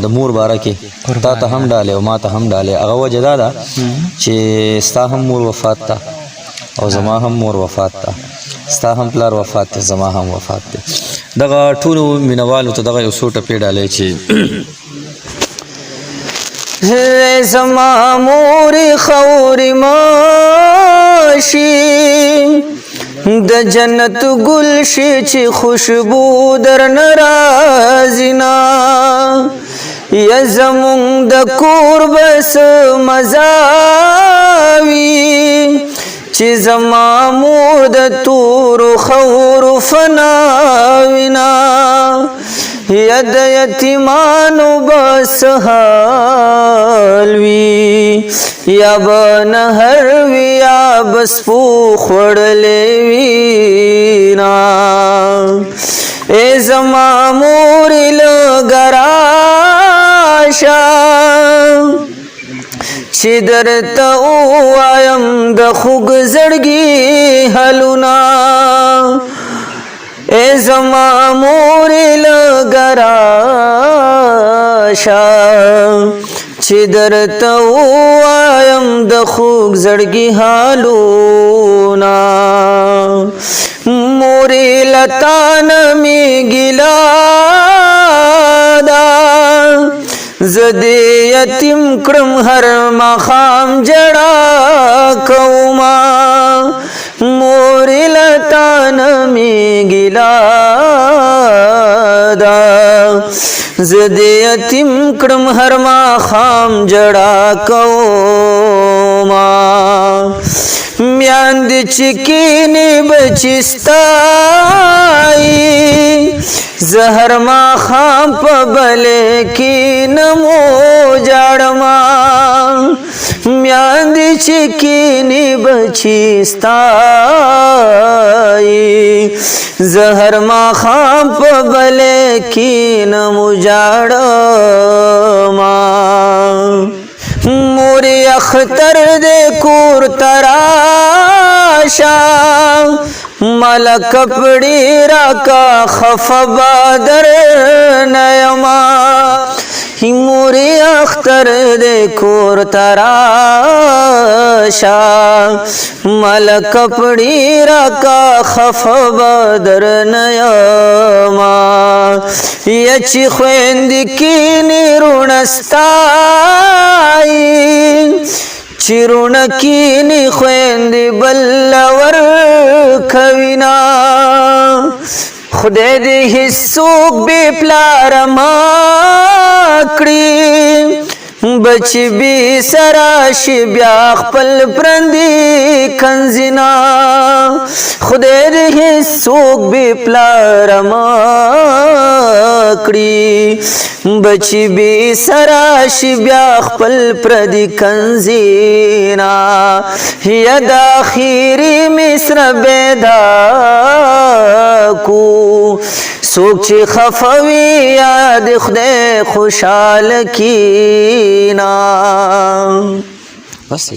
د مور باره کې تا ته هم ډالې او ما ته هم ډالې هغه وجه دا ده چې ستا هم مور وفات ته او زما هم مور وفات ته ستا هم پلار وفات ته زما هم وفات ته دغه ټولو مینوالو ته دغه یو څو ټپې ډالې چې زما مورې خورې ماشي د جنت ګل شي چې خوشبو درنه راځي نه یا زمونږ د کور بس مزه وي چې زما مور د تورو خورو فنا وي نه یا د یتیمانو بس حال وي یا به نهر وي یا به سپو خوړلی وي نه ای زما مورې لږه راشه چې درته ووایم د خوږ زړګي حالونه ای زما مورې لږه راشه چې درته ووایم د خوږ زړګي حالونه مورې له تانه مې ګیله ده زه دې یتیم کړم هر ماښام ژړا کومه مورې له تانه مې ګیله ده زه دې یتیم کړم هر ماښام ژړا کومه میاندې چې کینې بچي ستایي زه هر ماښام په بلې کینمو ژاړمه میاندې چې کینې بچي ستایي زه هر ماښام په بلې کینمو ژاړمه مورې اختر دې کور ته راشه ماله کپړې راکا خفه به درنه یمه مورې اختر دې کور ته راشه ماله کپړې راکا خفه به درنه یمه یا چې خویندې کینې روڼه ستایي چې روڼه کینې خویندې بل ورکوي نه خدای دې هیڅوک بې پلاره مه کړي بچی بی سراشی بیا خپل پرندی کنزینا خدای دې هیڅوک بې پلاره مه کړي بچی بی سراشی بیا خپل پردی کنزینا یا د آخري مصر بیدا کو څوک چې خفه وي یاد خدای خوشحاله کینا بس